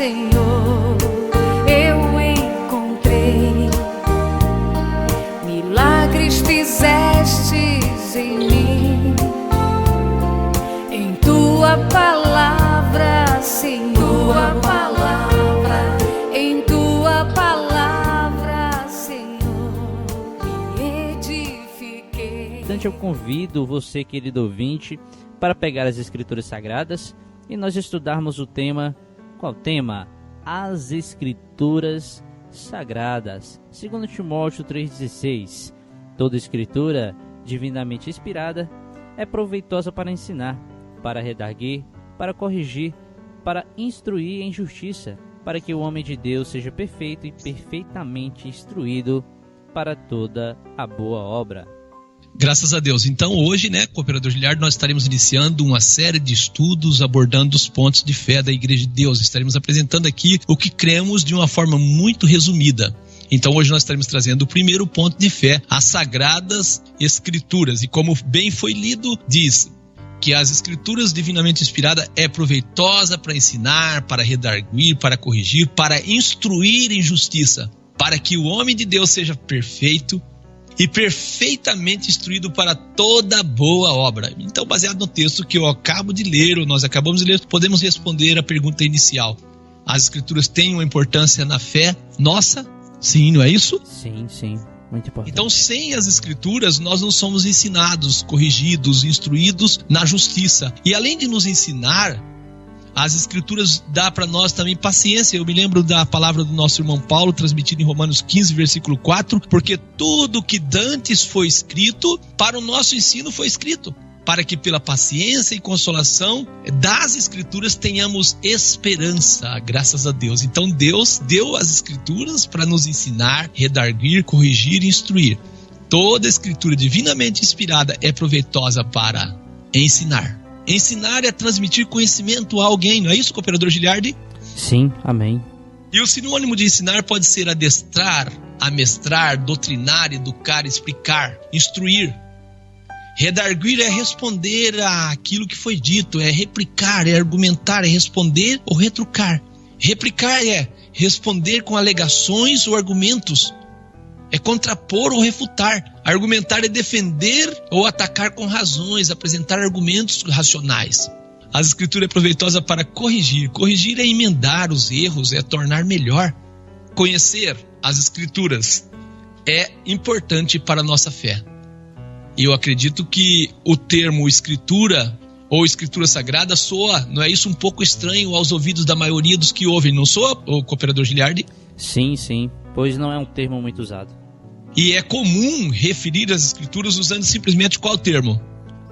Senhor, eu encontrei. Milagres fizestes em mim, em tua palavra, Senhor. Tua palavra, em tua palavra, Senhor, me edifiquei. Portanto, eu convido você, querido ouvinte, para pegar as Escrituras Sagradas e nós estudarmos o tema. Qual tema? As Escrituras Sagradas. 2 Timóteo 3,16. Toda Escritura, divinamente inspirada, é proveitosa para ensinar, para redarguir, para corrigir, para instruir em justiça, para que o homem de Deus seja perfeito e perfeitamente instruído para toda a boa obra. Graças a Deus. Então hoje, Cooperador Giliardi, nós estaremos iniciando uma série de estudos abordando os pontos de fé da Igreja de Deus. Estaremos apresentando aqui o que cremos de uma forma muito resumida. Então hoje nós estaremos trazendo o primeiro ponto de fé, as Sagradas Escrituras. E como bem foi lido, diz que as Escrituras divinamente inspiradas é proveitosa para ensinar, para redarguir, para corrigir, para instruir em justiça, para que o homem de Deus seja perfeito e perfeitamente instruído para toda boa obra. Então, baseado no texto que eu acabo de ler, ou nós acabamos de ler, podemos responder a pergunta inicial. As Escrituras têm uma importância na fé nossa? Sim, não é isso? Sim, muito importante. Então, sem as Escrituras, nós não somos ensinados, corrigidos, instruídos na justiça. E além de nos ensinar, as Escrituras dão para nós também paciência. Eu me lembro da palavra do nosso irmão Paulo, transmitida em Romanos 15, versículo 4, porque tudo que dantes foi escrito, para o nosso ensino foi escrito, para que pela paciência e consolação das Escrituras tenhamos esperança, graças a Deus. Então Deus deu as Escrituras para nos ensinar, redarguir, corrigir e instruir. Toda Escritura divinamente inspirada é proveitosa para ensinar. Ensinar é transmitir conhecimento a alguém, não é isso, Cooperador Giliardi? Sim, amém. E o sinônimo de ensinar pode ser adestrar, amestrar, doutrinar, educar, explicar, instruir. Redarguir é responder àquilo que foi dito, é replicar, é argumentar, é responder ou retrucar. Replicar é responder com alegações ou argumentos, é contrapor ou refutar. Argumentar é defender ou atacar com razões, apresentar argumentos racionais. A Escritura é proveitosa para corrigir. Corrigir é emendar os erros, é tornar melhor. Conhecer as Escrituras é importante para a nossa fé. E eu acredito que o termo Escritura ou Escritura Sagrada soa, não é isso, um pouco estranho aos ouvidos da maioria dos que ouvem, não soa, o Cooperador Giliardi? Sim, pois não é um termo muito usado. E é comum referir as Escrituras usando simplesmente qual termo?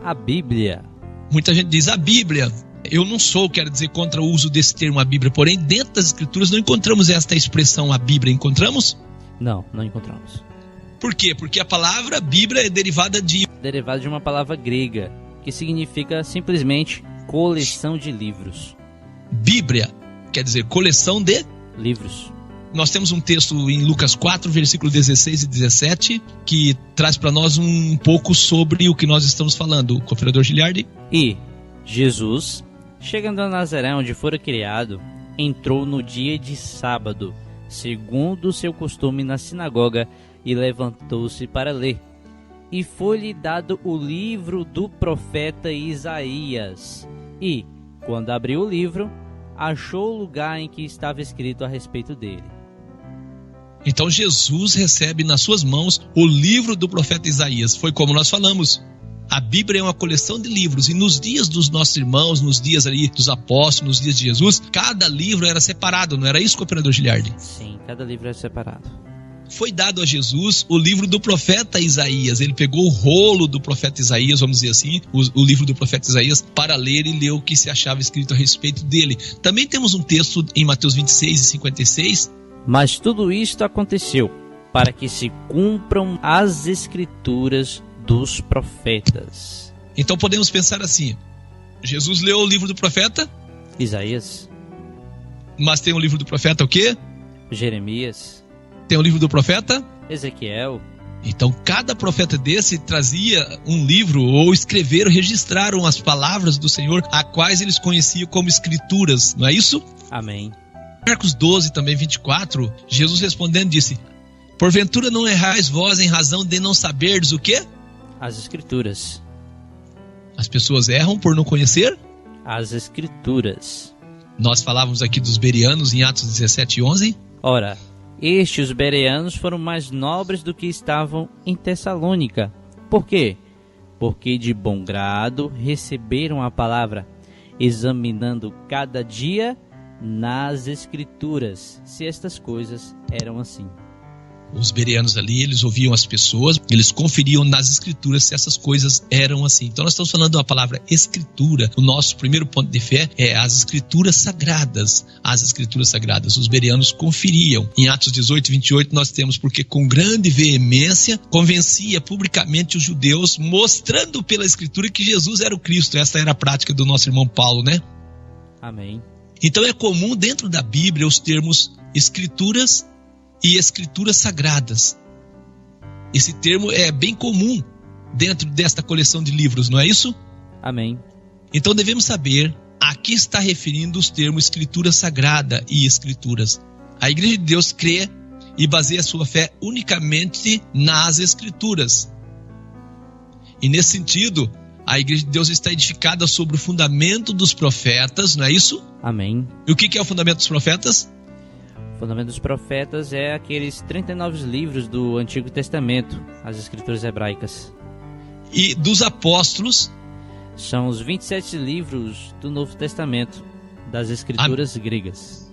A Bíblia. Muita gente diz a Bíblia. Eu não sou, quero dizer, contra o uso desse termo a Bíblia, porém dentro das Escrituras não encontramos esta expressão a Bíblia, encontramos? Não encontramos. Por quê? Porque a palavra Bíblia é derivada de uma palavra grega, que significa simplesmente coleção de livros. Bíblia quer dizer coleção de livros. Nós temos um texto em Lucas 4, versículo 16 e 17, que traz para nós um pouco sobre o que nós estamos falando. Cooperador Giliardi? E Jesus, chegando a Nazaré, onde fora criado, entrou no dia de sábado, segundo o seu costume, na sinagoga, e levantou-se para ler. E foi-lhe dado o livro do profeta Isaías. E, quando abriu o livro, achou o lugar em que estava escrito a respeito dele. Então Jesus recebe nas suas mãos o livro do profeta Isaías. Foi como nós falamos. A Bíblia é uma coleção de livros, e nos dias dos nossos irmãos, nos dias ali dos apóstolos, nos dias de Jesus, cada livro era separado, não era isso, Cooperador Giliardi? Sim, cada livro era separado. Foi dado a Jesus o livro do profeta Isaías. Ele pegou o rolo do profeta Isaías, vamos dizer assim, o livro do profeta Isaías, para ler e ler o que se achava escrito a respeito dele. Também temos um texto em Mateus 26 e 56. Mas tudo isto aconteceu para que se cumpram as Escrituras dos profetas. Então podemos pensar assim: Jesus leu o livro do profeta Isaías. Mas tem o livro do profeta o quê? Jeremias. Tem o livro do profeta Ezequiel. Então cada profeta desse trazia um livro, ou escreveram, registraram as palavras do Senhor, a quais eles conheciam como escrituras, não é isso? Amém. Marcos 12, também 24, Jesus respondendo disse: porventura não errais vós em razão de não saberdes o quê? As Escrituras. As pessoas erram por não conhecer as Escrituras. Nós falávamos aqui dos bereanos em Atos 17:11. Ora, estes bereanos foram mais nobres do que estavam em Tessalônica. Por quê? Porque de bom grado receberam a palavra, examinando cada dia nas Escrituras, se estas coisas eram assim. Os bereanos ali, eles ouviam as pessoas, eles conferiam nas escrituras se essas coisas eram assim. Então nós estamos falando da palavra escritura. O nosso primeiro ponto de fé é as escrituras sagradas. As escrituras sagradas. Os bereanos conferiam. Em Atos 18:28 nós temos: porque com grande veemência convencia publicamente os judeus, mostrando pela escritura que Jesus era o Cristo. Essa era a prática do nosso irmão Paulo, né? Amém. Então é comum dentro da Bíblia os termos escrituras e escrituras sagradas. Esse termo é bem comum dentro desta coleção de livros, não é isso? Amém. Então devemos saber a que está referindo os termos escritura sagrada e escrituras. A Igreja de Deus crê e baseia a sua fé unicamente nas escrituras. E nesse sentido, a Igreja de Deus está edificada sobre o fundamento dos profetas, não é isso? Amém. E o que é o fundamento dos profetas? O fundamento dos profetas é aqueles 39 livros do Antigo Testamento, as Escrituras hebraicas. E dos apóstolos? São os 27 livros do Novo Testamento, das Escrituras gregas.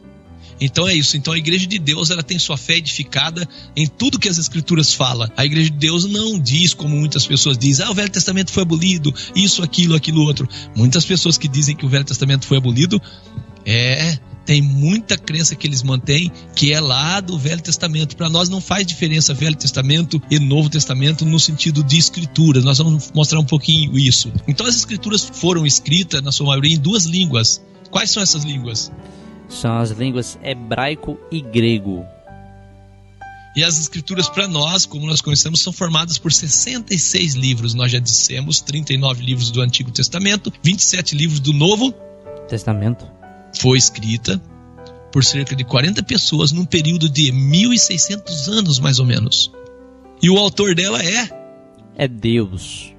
Então é isso. Então a Igreja de Deus, ela tem sua fé edificada em tudo que as Escrituras falam. A Igreja de Deus não diz, como muitas pessoas dizem: o Velho Testamento foi abolido, isso, aquilo, aquilo outro. Muitas pessoas que dizem que o Velho Testamento foi abolido, tem muita crença que eles mantêm que é lá do Velho Testamento. Para nós não faz diferença Velho Testamento e Novo Testamento no sentido de escritura. Nós vamos mostrar um pouquinho isso. Então as Escrituras foram escritas, na sua maioria, em duas línguas. Quais são essas línguas? São as línguas hebraico e grego. E as Escrituras, para nós, como nós conhecemos, são formadas por 66 livros. Nós já dissemos, 39 livros do Antigo Testamento, 27 livros do Novo Testamento. Foi escrita por cerca de 40 pessoas num período de 1.600 anos, mais ou menos. E o autor dela é Deus.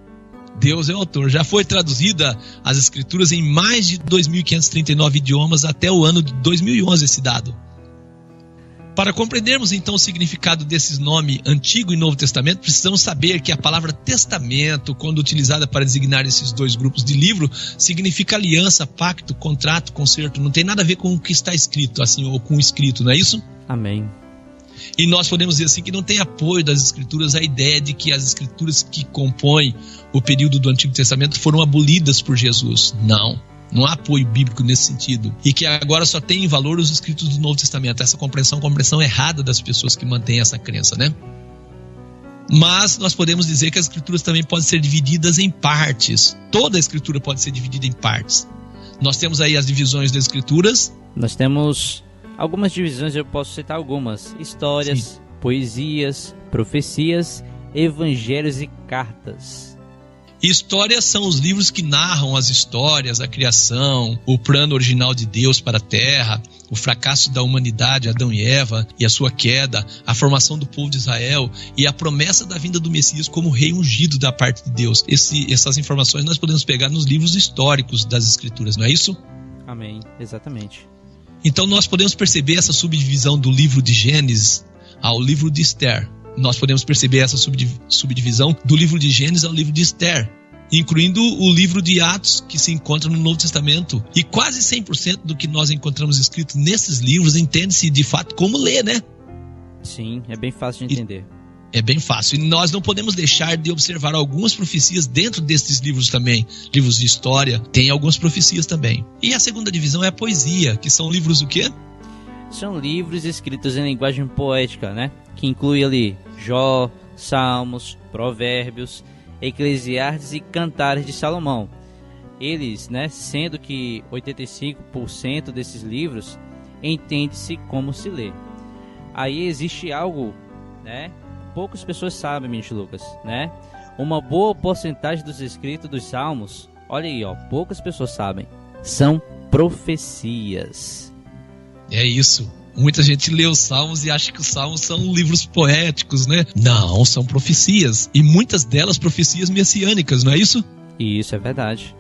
Deus é o autor. Já foi traduzida as Escrituras em mais de 2.539 idiomas até o ano de 2011, esse dado. Para compreendermos então o significado desses nomes Antigo e Novo Testamento, precisamos saber que a palavra testamento, quando utilizada para designar esses dois grupos de livro, significa aliança, pacto, contrato, concerto. Não tem nada a ver com o que está escrito, assim, ou com o escrito, não é isso? Amém. E nós podemos dizer assim que não tem apoio das Escrituras a ideia de que as Escrituras que compõem o período do Antigo Testamento foram abolidas por Jesus. Não há apoio bíblico nesse sentido. E que agora só tem em valor os escritos do Novo Testamento. Essa compreensão errada das pessoas que mantêm essa crença, né? Mas nós podemos dizer que as Escrituras também podem ser divididas em partes. Toda a Escritura pode ser dividida em partes. Nós temos aí as divisões das Escrituras. Nós temos algumas divisões, eu posso citar algumas. Histórias, sim, poesias, profecias, evangelhos e cartas. Histórias são os livros que narram as histórias, a criação, o plano original de Deus para a terra, o fracasso da humanidade, Adão e Eva, e a sua queda, a formação do povo de Israel e a promessa da vinda do Messias como rei ungido da parte de Deus. Essas informações nós podemos pegar nos livros históricos das Escrituras, não é isso? Amém, exatamente. Então nós podemos perceber essa subdivisão do livro de Gênesis ao livro de Esther. Nós podemos perceber essa subdivisão do livro de Gênesis ao livro de Esther, incluindo o livro de Atos, que se encontra no Novo Testamento. E quase 100% do que nós encontramos escrito nesses livros entende-se de fato como ler, né? Sim, é bem fácil de entender. É bem fácil. E nós não podemos deixar de observar algumas profecias dentro desses livros também. Livros de história, tem algumas profecias também. E a segunda divisão é a poesia, que são livros o quê? São livros escritos em linguagem poética, né? Que inclui ali Jó, Salmos, Provérbios, Eclesiastes e Cantares de Salomão. Eles, né, sendo que 85% desses livros entende-se como se lê. Aí existe algo, né? Poucas pessoas sabem, ministro Lucas, né? Uma boa porcentagem dos escritos dos Salmos, olha aí, ó, poucas pessoas sabem, são profecias. É isso. Muita gente lê os Salmos e acha que os Salmos são livros poéticos, né? Não, são profecias. E muitas delas profecias messiânicas, não é isso? Isso é verdade.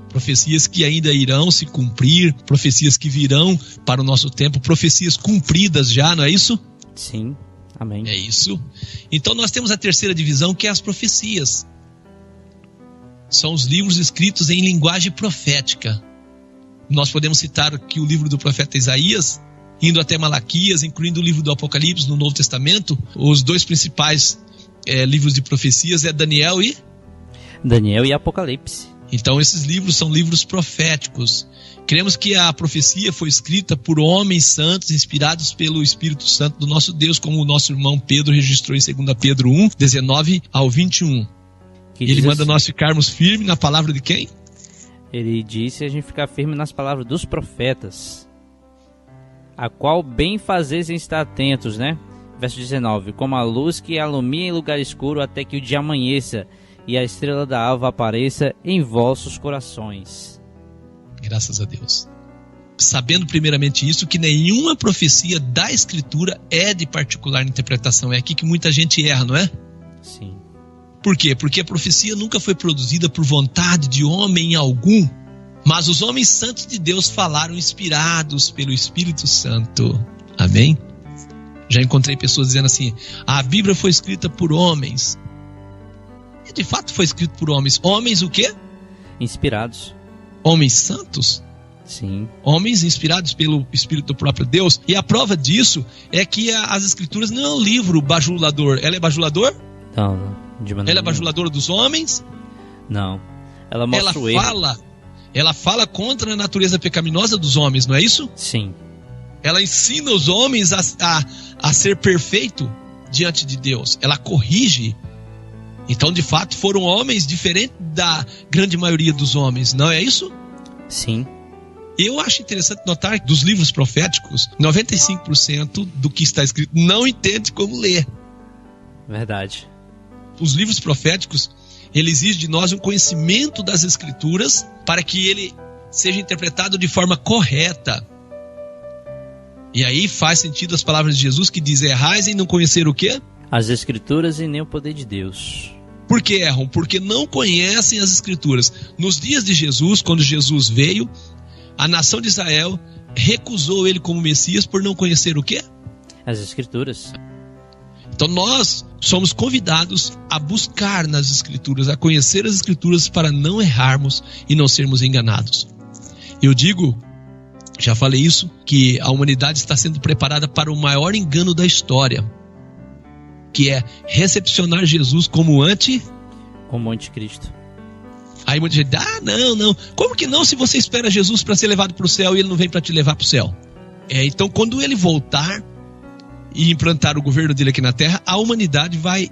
Profecias que ainda irão se cumprir, profecias que virão para o nosso tempo, profecias cumpridas já, não é isso? Sim, amém. É isso. Então nós temos a terceira divisão, que é as profecias. São os livros escritos em linguagem profética. Nós podemos citar aqui o livro do profeta Isaías, indo até Malaquias, incluindo o livro do Apocalipse no Novo Testamento. Os dois principais livros de profecias é Daniel e Apocalipse. Então esses livros são livros proféticos. Cremos que a profecia foi escrita por homens santos, inspirados pelo Espírito Santo do nosso Deus, como o nosso irmão Pedro registrou em 2 Pedro 1, 19 ao 21. Ele manda nós ficarmos firmes na palavra de quem? Ele disse a gente ficar firme nas palavras dos profetas, a qual bem fazeis em estar atentos, né? Verso 19, como a luz que alumia em lugar escuro até que o dia amanheça e a estrela da alva apareça em vossos corações. Graças a Deus. Sabendo primeiramente isso, que nenhuma profecia da Escritura é de particular interpretação. É aqui que muita gente erra, não é? Sim. Por quê? Porque a profecia nunca foi produzida por vontade de homem algum, mas os homens santos de Deus falaram inspirados pelo Espírito Santo. Amém? Já encontrei pessoas dizendo assim, a Bíblia foi escrita por homens. E de fato foi escrito por homens. Homens o quê? Inspirados. Homens santos? Sim. Homens inspirados pelo Espírito do próprio Deus. E a prova disso é que as Escrituras não é um livro bajulador. Ela é bajulador? Não, de maneira Ela é bajuladora dos homens? Não. Ela mostra o erro. Ela fala contra a natureza pecaminosa dos homens, não é isso? Sim. Ela ensina os homens a ser perfeito diante de Deus. Ela corrige. Então, de fato, foram homens diferentes da grande maioria dos homens, não é isso? Sim. Eu acho interessante notar que dos livros proféticos, 95% do que está escrito não entende como ler. Verdade. Os livros proféticos, ele exige de nós um conhecimento das Escrituras para que ele seja interpretado de forma correta. E aí faz sentido as palavras de Jesus que diz, errais em não conhecer o quê? As Escrituras e nem o poder de Deus. Por que erram? Porque não conhecem as Escrituras. Nos dias de Jesus, quando Jesus veio, a nação de Israel recusou ele como Messias por não conhecer o quê? As Escrituras. Então nós somos convidados a buscar nas Escrituras, a conhecer as Escrituras para não errarmos e não sermos enganados. Eu digo, já falei isso, que a humanidade está sendo preparada para o maior engano da história, que é recepcionar Jesus como anticristo. Aí muita gente, não, como que não se você espera Jesus para ser levado para o céu e ele não vem para te levar para o céu? Então quando ele voltar e implantar o governo dele aqui na terra, a humanidade vai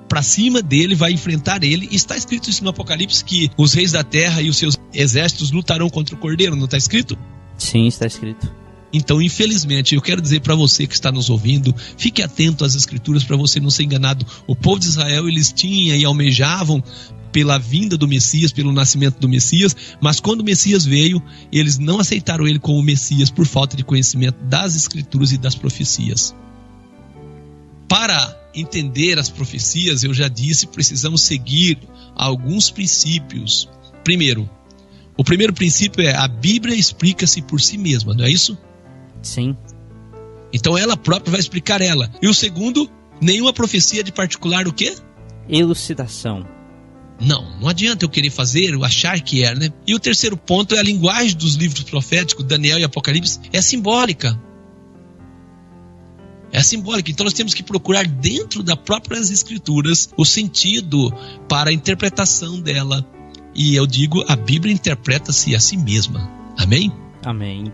para cima dele, vai enfrentar ele. E está escrito isso no Apocalipse, que os reis da terra e os seus exércitos lutarão contra o Cordeiro, não está escrito? Sim, está escrito. Então, infelizmente, eu quero dizer para você que está nos ouvindo, fique atento às Escrituras para você não ser enganado. O povo de Israel, eles tinham e almejavam pela vinda do Messias, pelo nascimento do Messias, mas quando o Messias veio, eles não aceitaram ele como Messias por falta de conhecimento das Escrituras e das profecias. Para entender as profecias, eu já disse, precisamos seguir alguns princípios. Primeiro, o primeiro princípio é a Bíblia explica-se por si mesma, não é isso? Sim. Então ela própria vai explicar ela. E o segundo, nenhuma profecia de particular o quê? Elucidação. Não adianta eu querer fazer, eu achar que é, né? E o terceiro ponto é a linguagem dos livros proféticos, Daniel e Apocalipse, é simbólica. É simbólica, então nós temos que procurar dentro das próprias Escrituras o sentido para a interpretação dela. E eu digo, a Bíblia interpreta-se a si mesma. Amém? Amém.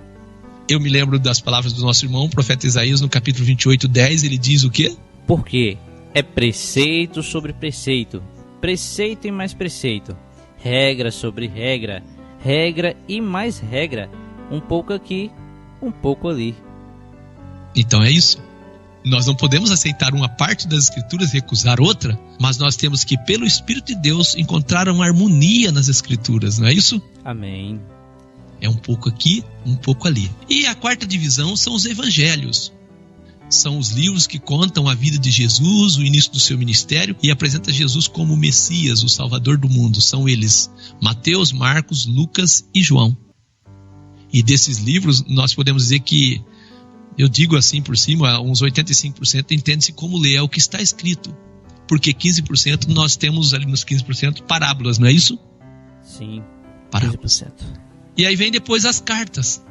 Eu me lembro das palavras do nosso irmão, o profeta Isaías, no capítulo 28, 10, ele diz o quê? Porque é preceito sobre preceito, preceito e mais preceito, regra sobre regra, regra e mais regra, um pouco aqui, um pouco ali. Então é isso. Nós não podemos aceitar uma parte das Escrituras e recusar outra, mas nós temos que, pelo Espírito de Deus, encontrar uma harmonia nas Escrituras, não é isso? Amém. É um pouco aqui, um pouco ali. E a quarta divisão são os evangelhos. São os livros que contam a vida de Jesus, o início do seu ministério e apresenta Jesus como o Messias, o Salvador do mundo. São eles Mateus, Marcos, Lucas e João. E desses livros nós podemos dizer que, eu digo assim por cima, uns 85% entende-se como ler, é o que está escrito. Porque 15% nós temos ali nos 15% parábolas, não é isso? Sim, parábolas. 15%. E aí vem depois as cartas,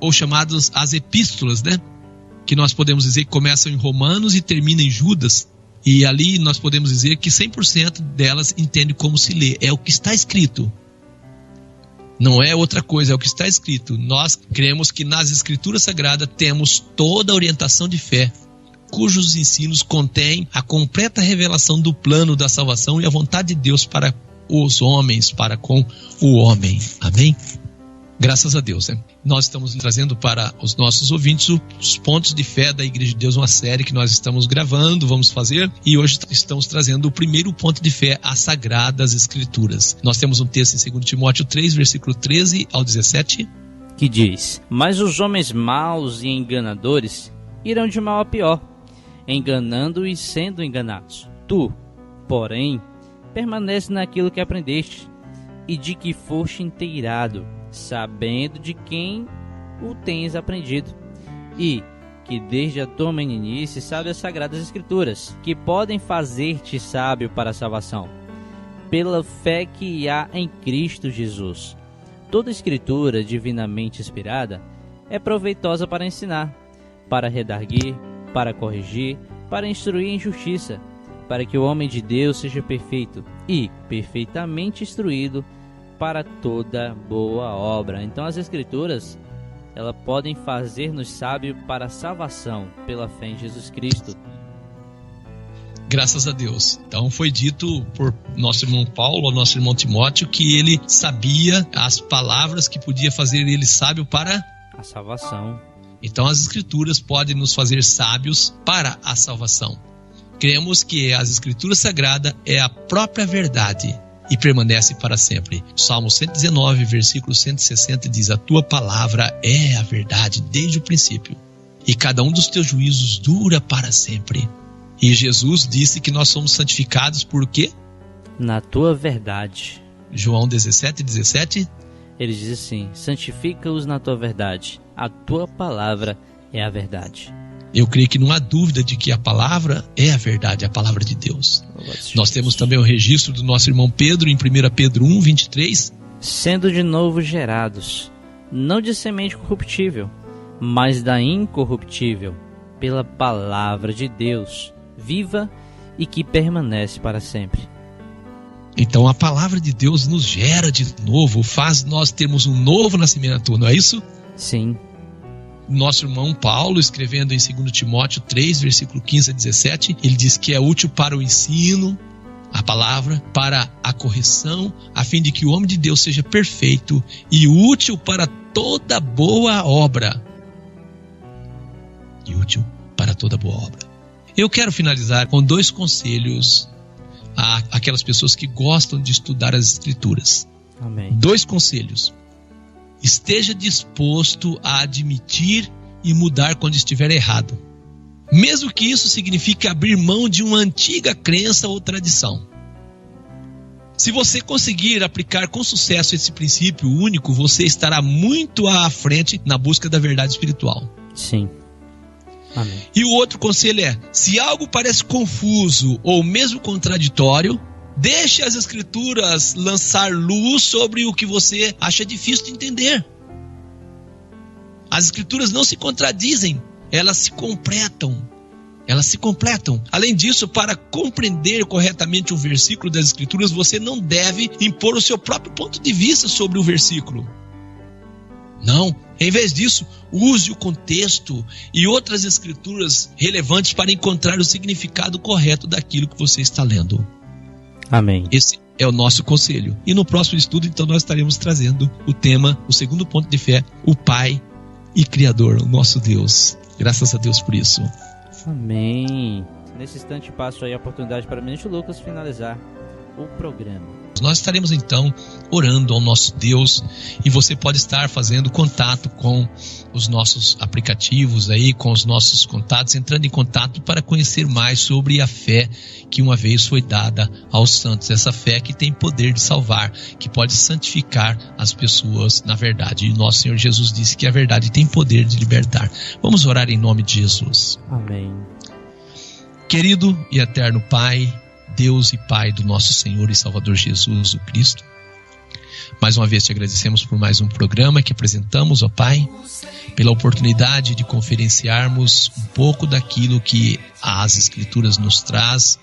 ou chamadas as epístolas, né? Que nós podemos dizer que começam em Romanos e terminam em Judas. E ali nós podemos dizer que 100% delas entende como se lê. É o que está escrito. Não é outra coisa, é o que está escrito. Nós cremos que nas Escrituras Sagradas temos toda a orientação de fé, cujos ensinos contêm a completa revelação do plano da salvação e a vontade de Deus para os homens, para com o homem. Amém? Graças a Deus, né? Nós estamos trazendo para os nossos ouvintes os pontos de fé da Igreja de Deus, uma série que nós estamos gravando, vamos fazer, e hoje estamos trazendo o primeiro ponto de fé, as Sagradas Escrituras. Nós temos um texto em 2 Timóteo 3, versículo 13 ao 17, que diz: Mas os homens maus e enganadores irão de mal a pior, enganando e sendo enganados. Tu, porém, permanece naquilo que aprendeste e de que foste inteirado, sabendo de quem o tens aprendido, e que desde a tua meninice sabe as Sagradas Escrituras, que podem fazer-te sábio para a salvação, pela fé que há em Cristo Jesus. Toda Escritura divinamente inspirada é proveitosa para ensinar, para redarguir, para corrigir, para instruir em justiça, para que o homem de Deus seja perfeito e perfeitamente instruído para toda boa obra. Então as Escrituras, elas podem fazer-nos sábios para a salvação pela fé em Jesus Cristo. Graças a Deus. Então foi dito por nosso irmão Paulo, ou nosso irmão Timóteo, que ele sabia as palavras que podia fazer ele sábio para a salvação. Então as Escrituras podem nos fazer sábios para a salvação. Cremos que as Escrituras Sagradas é a própria verdade e permanece para sempre. Salmo 119, versículo 160 diz: A tua palavra é a verdade desde o princípio, e cada um dos teus juízos dura para sempre. E Jesus disse que nós somos santificados por quê? Na tua verdade. João 17, 17. Ele diz assim: santifica-os na tua verdade, a tua palavra é a verdade. Eu creio que não há dúvida de que a palavra é a verdade, a palavra de Deus. Nós temos também o registro do nosso irmão Pedro em 1 Pedro 1, 23. Sendo de novo gerados, não de semente corruptível, mas da incorruptível, pela palavra de Deus, viva e que permanece para sempre. Então a palavra de Deus nos gera de novo, faz nós termos um novo nascimento, não é isso? Sim. Nosso irmão Paulo, escrevendo em 2 Timóteo 3, versículo 15 a 17, ele diz que é útil para o ensino, a palavra, para a correção, a fim de que o homem de Deus seja perfeito e útil para toda boa obra. E útil para toda boa obra. Eu quero finalizar com 2 conselhos àquelas pessoas que gostam de estudar as Escrituras. Amém. 2 conselhos. Esteja disposto a admitir e mudar quando estiver errado, mesmo que isso signifique abrir mão de uma antiga crença ou tradição. Se você conseguir aplicar com sucesso esse princípio único, você estará muito à frente na busca da verdade espiritual. Sim. Amém. E o outro conselho é: se algo parece confuso ou mesmo contraditório, deixe as Escrituras lançar luz sobre o que você acha difícil de entender. As Escrituras não se contradizem, elas se completam. Elas se completam. Além disso, para compreender corretamente um versículo das Escrituras, você não deve impor o seu próprio ponto de vista sobre o versículo. Não. Em vez disso, use o contexto e outras Escrituras relevantes para encontrar o significado correto daquilo que você está lendo. Amém. Esse é o nosso conselho. E no próximo estudo, então, nós estaremos trazendo o tema, o segundo ponto de fé, o Pai e Criador, o nosso Deus. Graças a Deus por isso. Amém. Nesse instante passo aí a oportunidade para o ministro Lucas finalizar o programa. Nós estaremos então orando ao nosso Deus e você pode estar fazendo contato com os nossos aplicativos aí, com os nossos contatos, entrando em contato para conhecer mais sobre a fé que uma vez foi dada aos santos. Essa fé que tem poder de salvar, que pode santificar as pessoas na verdade. E nosso Senhor Jesus disse que a verdade tem poder de libertar. Vamos orar em nome de Jesus. Amém. Querido e eterno Pai, Deus e Pai do nosso Senhor e Salvador Jesus, o Cristo, mais uma vez te agradecemos por mais um programa que apresentamos, ó Pai, pela oportunidade de conferenciarmos um pouco daquilo que as Escrituras nos traz,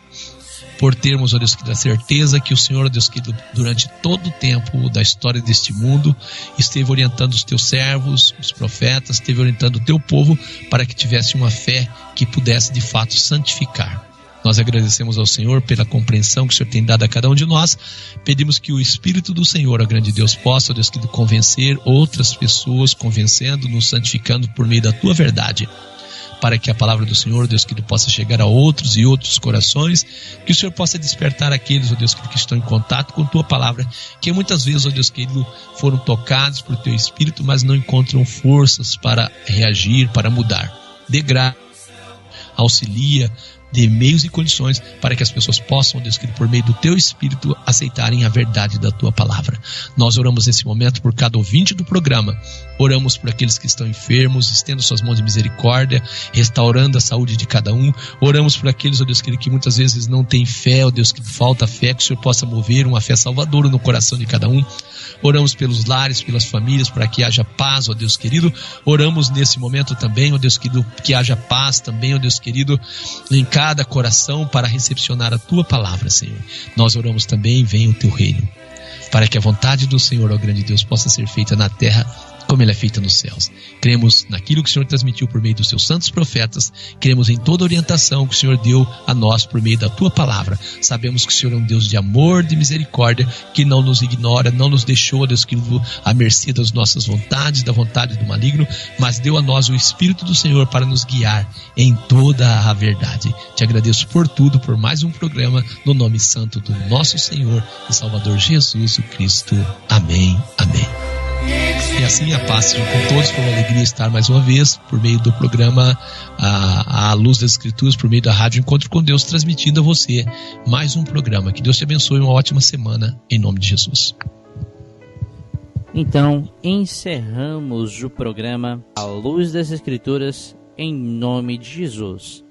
por termos, ó Deus, a certeza que o Senhor, ó Deus, que durante todo o tempo da história deste mundo, esteve orientando os teus servos, os profetas, esteve orientando o teu povo para que tivesse uma fé que pudesse de fato santificar. Nós agradecemos ao Senhor pela compreensão que o Senhor tem dado a cada um de nós. Pedimos que o Espírito do Senhor, ó grande Deus, possa, ó Deus, que convencer outras pessoas, convencendo, nos santificando por meio da tua verdade, para que a palavra do Senhor, ó Deus, que possa chegar a outros e outros corações, que o Senhor possa despertar aqueles, ó Deus, que estão em contato com tua palavra, que muitas vezes, ó Deus, querido, foram tocados por teu Espírito, mas não encontram forças para reagir, para mudar. Dê graça, auxilia, de meios e condições para que as pessoas possam, Deus querido, por meio do teu Espírito, aceitarem a verdade da tua palavra. Nós oramos nesse momento por cada ouvinte do programa, oramos por aqueles que estão enfermos, estendo suas mãos de misericórdia, restaurando a saúde de cada um, oramos por aqueles, ó Deus querido, que muitas vezes não têm fé, ó Deus, que falta fé, que o Senhor possa mover uma fé salvadora no coração de cada um. Oramos pelos lares, pelas famílias, para que haja paz, ó Deus querido. Oramos nesse momento também, ó Deus querido, que haja paz também, ó Deus querido, em cada coração para recepcionar a tua palavra, Senhor. Nós oramos também, venha o teu reino, para que a vontade do Senhor, ó grande Deus, possa ser feita na terra como ela é feita nos céus. Cremos naquilo que o Senhor transmitiu por meio dos seus santos profetas, cremos em toda a orientação que o Senhor deu a nós por meio da tua palavra. Sabemos que o Senhor é um Deus de amor, de misericórdia, que não nos ignora, não nos deixou, Deus querido, à mercê das nossas vontades, da vontade do maligno, mas deu a nós o Espírito do Senhor para nos guiar em toda a verdade. Te agradeço por tudo, por mais um programa, no nome santo do nosso Senhor e Salvador Jesus o Cristo. Amém, amém. E assim a paz seja com todos, foi uma alegria estar mais uma vez por meio do programa A Luz das Escrituras, por meio da Rádio Encontro com Deus, transmitindo a você mais um programa. Que Deus te abençoe, uma ótima semana, em nome de Jesus. Então, encerramos o programa A Luz das Escrituras, em nome de Jesus.